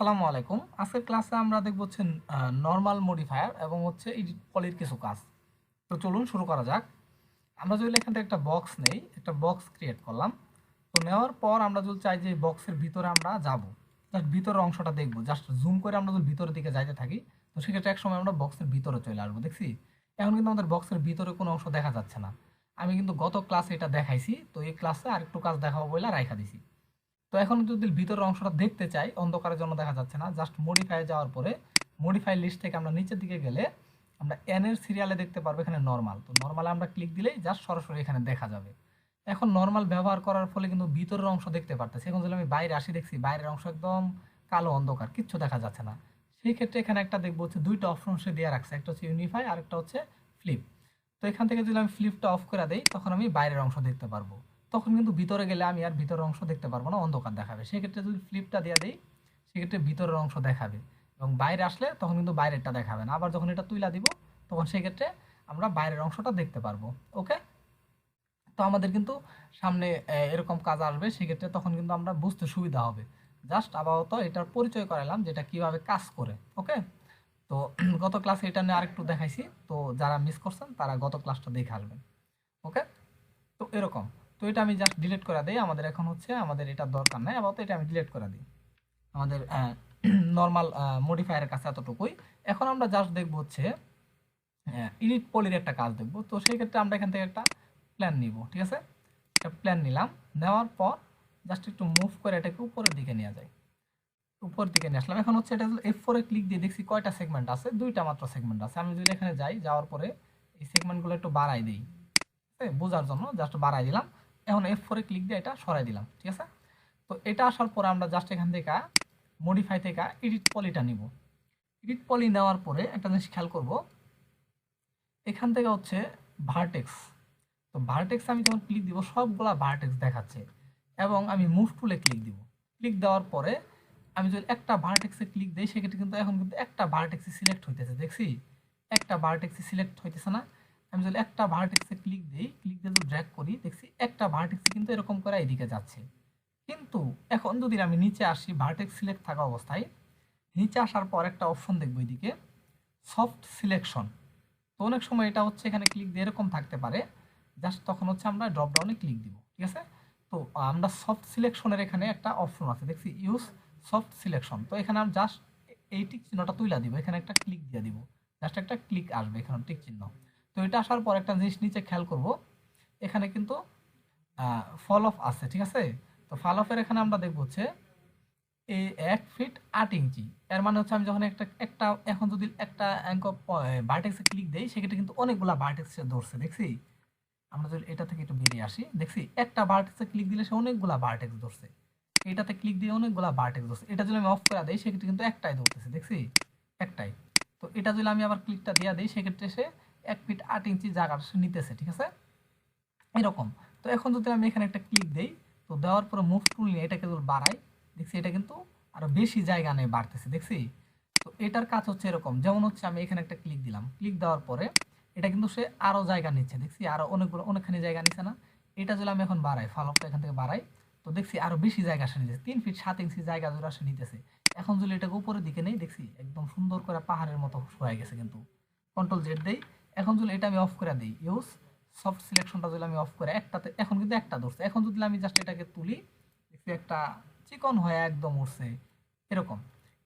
আসসালামু আলাইকুম। আজকের ক্লাসে আমরা দেখব হচ্ছে নরমাল মডিফায়ার এবং হচ্ছে এডিট পলির কিছু কাজ। তো চলুন শুরু করা যাক। আমরা যদি এখান থেকে একটা বক্স নেই, একটা বক্স ক্রিয়েট করলাম। তো নেওয়ার পর আমরা যদি চাই যে বক্সের ভিতরে আমরা যাব, জাস্ট ভিতরের অংশটা দেখব, জাস্ট জুম করে আমরা যদি ভিতরের দিকে যাইতে থাকি, তো সেক্ষেত্রে এক সময় আমরা বক্সের ভিতরে চলে আসবো। দেখছি এখন কিন্তু আমাদের বক্সের ভিতরে কোনো অংশ দেখা যাচ্ছে না। আমি কিন্তু গত ক্লাসে এটা দেখাইছি, তো এই ক্লাসে আরেকটু কাজ দেখাবো বলে রাইখা দিছি। তো এখন যদি ভিতরের অংশটা দেখতে চাই, অন্ধকারের জন্য দেখা যাচ্ছে না, জাস্ট মডিফাই যাওয়ার পরে মডিফাই লিস্ট থেকে আমরা নিচের দিকে গেলে আমরা এন এর সিরিয়ালে দেখতে পারবো এখানে নরমাল। তো নরমালে আমরা ক্লিক দিলেই জাস্ট সরাসরি এখানে দেখা যাবে। এখন নরমাল ব্যবহার করার ফলে কিন্তু ভিতরের অংশ দেখতে পারতেছি। এখন যদি আমি বাইরে আসি, দেখছি বাইরের অংশ একদম কালো অন্ধকার, কিচ্ছু দেখা যাচ্ছে না। সেই ক্ষেত্রে এখানে একটা দেখবো হচ্ছে দুইটা অপশন সে দিয়ে রাখছে, একটা হচ্ছে ইউনিফাই আর একটা হচ্ছে ফ্লিপ। তো এখান থেকে যদি আমি ফ্লিপটা অফ করে দিই, তখন আমি বাইরের অংশ দেখতে পারবো। তখন কিন্তু ভিতরে গেলে আমি আর ভিতরের অংশ দেখতে পারবো না, অন্ধকার দেখাবে। সেক্ষেত্রে যদি ফ্লিপটা দিয়ে দিই, সেক্ষেত্রে ভিতরের অংশ দেখাবে এবং বাইরে আসলে তখন কিন্তু বাইরেরটা দেখাবে না। আবার যখন এটা তুইলা দিব, তখন সেক্ষেত্রে আমরা বাইরের অংশটা দেখতে পারবো। ওকে, তো আমাদের কিন্তু সামনে এরকম কাজ আসবে, সেক্ষেত্রে তখন কিন্তু আমরা বুঝতে সুবিধা হবে। জাস্ট আপাতত এটার পরিচয় করালাম যেটা কিভাবে কাজ করে। ওকে, তো গত ক্লাসে এটা নিয়ে আরেকটু দেখাইছি, তো যারা মিস করছেন তারা গত ক্লাসটা দেখে আসবেন। ওকে, তো এরকম। তো এটা আমি জাস্ট ডিলিট করে দিই, আমাদের এখন হচ্ছে আমাদের এটা দরকার নাই, আপাতত এটা আমি ডিলিট করে দিই। আমাদের নর্মাল মডিফায়ারের কাছে এতটুকুই। এখন আমরা জাস্ট দেখবো হচ্ছে এডিট পলির একটা কাজ দেখবো। তো সেই ক্ষেত্রে আমরা এখান থেকে একটা প্ল্যান নিব, ঠিক আছে? একটা প্ল্যান নিলাম, নেওয়ার পর জাস্ট একটু মুভ করে এটাকে উপরের দিকে নিয়ে যায়, উপরের দিকে নিয়ে আসলাম। এখন হচ্ছে এটা F4 এ ক্লিক দিয়ে দেখছি কয়টা সেগমেন্ট আছে, দুইটা মাত্র সেগমেন্ট আছে। আমি যদি এখানে যাই, যাওয়ার পরে এই সেগমেন্টগুলো একটু বাড়াই দিই, বোঝার জন্য জাস্ট বাড়াই দিলাম। এখন F4 এ ক্লিক দিয়ে এটা সরাই দিলাম, ঠিক আছে? তো এটা আসার পরে আমরা জাস্ট এখান থেকে মডিফাই থেকে এডিট পলিটা নিব। এডিট পলি নেওয়ার পরে একটা জিনিস খেয়াল করব, এখান থেকে হচ্ছে ভার্টেক্স। তো ভার্টেক্স আমি যখন ক্লিক দিব, সবগুলা ভার্টেক্স দেখাচ্ছে এবং আমি মুভ টুলে ক্লিক দিব। ক্লিক দেওয়ার পরে আমি যদি একটা ভার্টেক্সে ক্লিক দিই, সেক্ষেত্রে কিন্তু এখন কিন্তু একটা ভার্টেক্সে সিলেক্ট হইতেছে, দেখছি একটা ভার্টেক্সে সিলেক্ট হইতেছে না? আমি যদি একটা ভার্টেক্সে ক্লিক দিই, ক্লিক দিয়ে যদি ড্র্যাগ করি, দেখছি একটা ভার্টেক্সে কিন্তু এরকম করে এদিকে যাচ্ছে। কিন্তু এখন যদি আমি নিচে আসি, ভার্টেক্স সিলেক্ট থাকা অবস্থায় নিচে আসার পর একটা অপশন দেখবো এদিকে, সফট সিলেকশন। তো অনেক সময় এটা হচ্ছে এখানে ক্লিক দিয়ে এরকম থাকতে পারে, জাস্ট তখন হচ্ছে আমরা ড্রপ ডাউনে ক্লিক দিব, ঠিক আছে? তো আমরা সফট সিলেকশনের এখানে একটা অপশন আছে, দেখছি ইউজ সফট সিলেকশন। তো এখানে আমি জাস্ট এই টিক চিহ্নটা তুইলা দিব, এখানে একটা ক্লিক দিয়ে দিব, জাস্ট একটা ক্লিক আসবে এখানে টিক চিহ্ন। তো এটা আসার পর একটা জিনিস নিচে খেয়াল করব, এখানে কিন্তু ফল অফ আছে, ঠিক আছে? তো ফল অফের এখানে আমরা দেখবো হচ্ছে এই 1 ফিট 8 ইঞ্চি। এর মানে হচ্ছে আমি যখন একটা একটা এখন যদি একটা ভার্টেক্সে ক্লিক দেই, সেক্ষেত্রে কিন্তু অনেকগুলা ভার্টেক্সে ধরছে, দেখছি? আমরা যদি এটা থেকে একটু বেরিয়ে আসি, দেখছি একটা ভার্টেক্সে ক্লিক দিলে সে অনেকগুলা ভার্টেক্স ধরছে, এটাতে ক্লিক দিয়ে অনেকগুলা ভার্টেক্স ধরছে। এটা যদি আমি অফ করে দেই, সেক্ষেত্রে কিন্তু একটাই ধরতেছে, দেখছি? একটাই। তো এটা যদি আমি আবার ক্লিকটা দিয়ে দিই, সেক্ষেত্রে সে 1 ফিট 8 ইঞ্চি জায়গাটা সে নিতেছে, ঠিক আছে? এরকম। তো এখন যদি আমি এখানে একটা ক্লিক দেই, তো দেওয়ার পরে মুভ টুল নিয়ে এটাকে যদি বাড়াই, দেখছি এটা কিন্তু আরো বেশি জায়গা নিয়ে বাড়তেছে, দেখছি? তো এটার কাজ হচ্ছে এরকম, যেমন হচ্ছে আমি এখানে একটা ক্লিক দিলাম, ক্লিক দেওয়ার পরে এটা কিন্তু সে আরো জায়গা নিচ্ছে, দেখছি? আরো অনেকখানি জায়গা নিচ্ছে না? এটা যদি আমি এখন বাড়াই, ফলকটা এখান থেকে বাড়াই, তো দেখছি আরো বেশি জায়গা সে নিতেছে, 3 ফিট 7 ইঞ্চি জায়গা জুড়ে সে নিতেছে। এখন যদি এটাকে উপরের দিকে নেই, দেখছি একদম সুন্দর করে পাহাড়ের মতো হয়ে গেছে কিন্তু। কন্ট্রোল জেড দেই। এখন যদি এটা আমি অফ করে দিই, ইউজ সফট সিলেকশনটা যদি আমি অফ করে একটাতে, এখন কিন্তু একটা ধরছে। এখন যদি আমি জাস্ট এটাকে তুলি, দেখছি একটা চিকন হয়ে একদম উঠছে এরকম।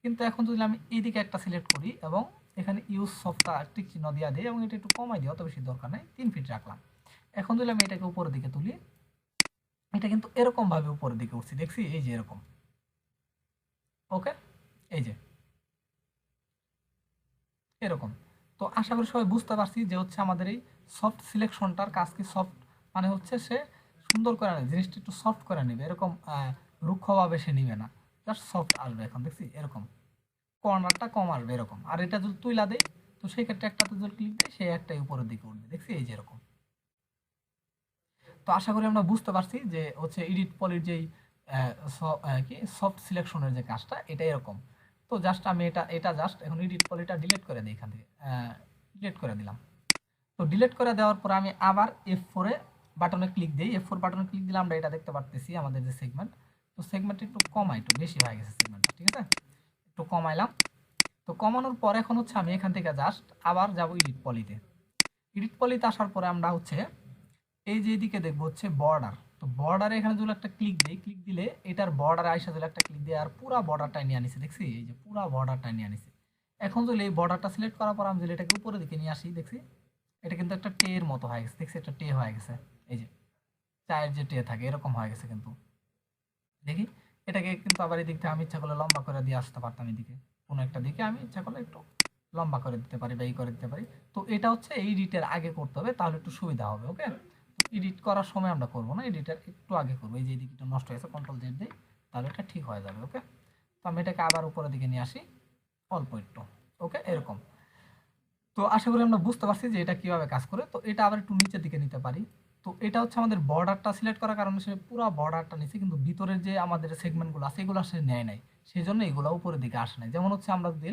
কিন্তু এখন যদি আমি এইদিকে একটা সিলেক্ট করি এবং এখানে ইউজ সফটটা টিক চিহ্ন দিয়ে দিই এবং এটা একটু কমাই দিই, অত বেশি দরকার নেই, 3 ফিট রাখলাম। এখন যদি আমি এটাকে উপরের দিকে তুলি, এটা কিন্তু এরকম ভাবে উপরের দিকে উঠছে, দেখছি? এই যে এরকম। ওকে, এই যে এরকম। তো আশা করি সবাই বুঝতে পারছি যে হচ্ছে আমাদের এই সফট সিলেকশনটার কাজ কি। সফট মানে হচ্ছে সে সুন্দর করে নেবে, জিনিসটা একটু সফট করে নেবে, এরকম রুক্ষভাবে সে নিবে না, জাস্ট সফট আসবে। এখন দেখছি এরকম কর্নারটা কম আসবে এরকম। আর এটা যদি তুইলা দেয়, তো সেই ক্ষেত্রে একটাতে যদি ক্লিক দেয়, সেই একটাই উপরের দিকে উঠবে, দেখছি? এই যে এরকম। তো আশা করি আমরা বুঝতে পারছি যে হচ্ছে এডিট পলির যেই কি সফট সিলেকশনের যে কাজটা, এটা এরকম। তো জাস্ট আমি এটা এটা জাস্ট এখন এডিট পলিটা ডিলিট করে দিই, এখান থেকে ডিলিট করে দিলাম। তো ডিলিট করে দেওয়ার পর আমি আবার F4 এ বাটনে ক্লিক দিই। F4 বাটনে ক্লিক দিলে আমরা এটা দেখতে পারতেছি আমাদের যে সেগমেন্ট। তো সেগমেন্ট একটু কমা, একটু বেশি হয়ে গেছে সেগমেন্টটা, ঠিক আছে? একটু কমাইলাম। তো কমানোর পর এখন হচ্ছে আমি এখান থেকে জাস্ট আবার যাব এডিট পলিতে। এডিট পলিতে আসার পরে আমরা হচ্ছে এই যে এদিকে দেখবো হচ্ছে বর্ডার। তো বর্ডারে এখানে যদি একটা ক্লিক দিই, ক্লিক দিলে এটার বর্ডারে আইসা যদি একটা ক্লিক দিয়ে আর পুরা বর্ডারটা নিয়ে আনিছে, দেখছি এই যে পুরা বর্ডারটা নিয়ে আনিছে। এখন যদি এই বর্ডারটা সিলেক্ট করার পর আমি যদি এটাকে উপরের দিকে নিয়ে আসি, দেখছি এটা কিন্তু একটা টে এর মতো হয়ে গেছে, দেখছি একটা টে হয়ে গেছে। এই যে চায়ের যে টে থাকে এরকম হয়ে গেছে কিন্তু। দেখি এটাকে কিন্তু আবার এদিক থেকে আমি ইচ্ছা করলে লম্বা করে দিয়ে আসতে পারতাম, এদিকে কোনো একটা দিকে আমি ইচ্ছা করলে একটু লম্বা করে দিতে পারি বা এই করে দিতে পারি। তো এটা হচ্ছে এডিটের আগে করতে হবে, তাহলে একটু সুবিধা হবে। ওকে, এডিট করার সময় আমরা করবো না, এডিটার একটু আগে করবো। এই যে এদিকটা নষ্ট হয়েছে, কন্ট্রোল জেড দিই, তাহলে এটা ঠিক হয়ে যাবে। ওকে, তো আমি এটাকে আবার উপরের দিকে নিয়ে আসি অল্প একটু। ওকে, এরকম। তো আশা করি আমরা বুঝতে পারছি যে এটা কিভাবে কাজ করে। তো এটা আবার একটু নিচের দিকে নিতে পারি। তো এটা হচ্ছে আমাদের বর্ডারটা সিলেক্ট করার কারণে সে পুরো বর্ডারটা নিচ্ছে, কিন্তু ভিতরের যে আমাদের সেগমেন্টগুলো আছে এগুলো সে নেয় নাই, সেই জন্য এগুলো উপরের দিকে আসে নাই। যেমন হচ্ছে আমরা যদি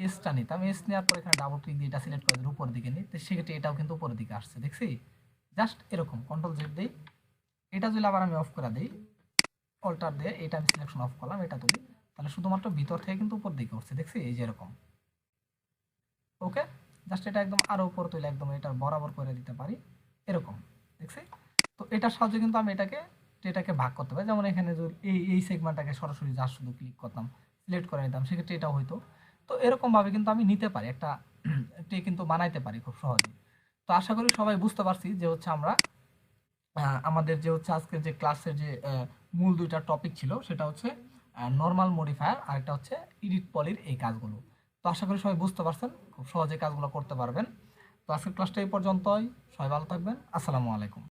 এসটা নিতাম, এস নেওয়ার পর এখানে ডাবল ক্লিক দিয়ে এটা সিলেক্ট করে দিলে উপরের দিকে নিই, তো সেক্ষেত্রে এটাও কিন্তু উপরের দিকে আসছে, দেখছি জাস্ট এরকম। কন্ট্রোল জেড দিই, এটা যদি আবার আমি অফ করে দিই, অল্টার দিয়ে এটা আমি সিলেকশন অফ করলাম, এটা তুলি, তাহলে শুধুমাত্র ভিতর থেকে কিন্তু উপর দিকে উঠছে, দেখছি এই যে এরকম। ওকে, জাস্ট এটা একদম আরো উপর তুলে একদম এটা বরাবর করে দিতে পারি, এরকম, দেখছি। তো এটার সাহায্যে কিন্তু আমি এটাকে ভাগ করতে পারি। যেমন এখানে যদি এই সেগমেন্টটাকে সরাসরি জাস্ট শুধু ক্লিক করতাম, সিলেক্ট করে নিতাম, সেক্ষেত্রে এটাও হইতো। তো এরকম ভাবে কিন্তু আমি নিতে পারি একটা কিন্তু বানাইতে পারি খুব সহজে। তো আশা করি সবাই বুঝতে পারছি যে হচ্ছে আমরা আমাদের যে হচ্ছে আজকের যে ক্লাসের যে মূল দুইটা টপিক ছিল, সেটা হচ্ছে নর্মাল মডিফায়ার আর একটা হচ্ছে এডিট পলির এই কাজগুলো। তো আশা করি সবাই বুঝতে পারছেন, খুব সহজে কাজগুলো করতে পারবেন। তো আজকের ক্লাসটা এই পর্যন্তই, সবাই ভালো থাকবেন, আসসালামু আলাইকুম।